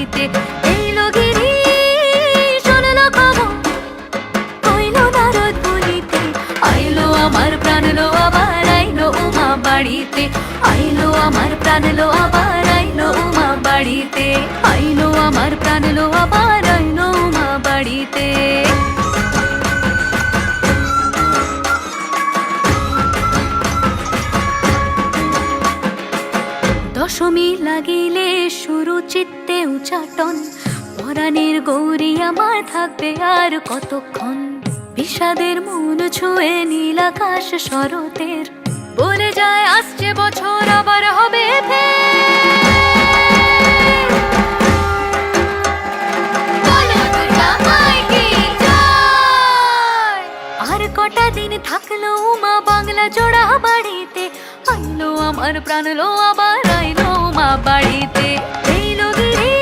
বাড়িতে। এইলো গিরি শুনলো খবর, কইলো নারদ বলিতে, আইলো আমার প্রাণ লো আবার আইলো উমা বাড়িতে। আইলো আমার প্রাণ লো আবার আইলো উমা বাড়িতে। আইলো আমার প্রাণ লো আবার আইলো উমা বাড়িতে। দশমী লাগিলে শুরু চিত্তে উচাটন, পরাণের গৌরী আমার থাকবে আর কতক্ষণ। বিষাদের মন ছুঁয়ে নীল আকাশ শরতের, বলে যায় আসছে বছর আবার হবে ফের। বলো দুর্গা মাই কি জয়। আর কটা দিন থাকলো উমা বাংলা জোড়া বাড়িতে। আইলো আমার প্রাণ লো আবার আইলো উমা বাড়িতে।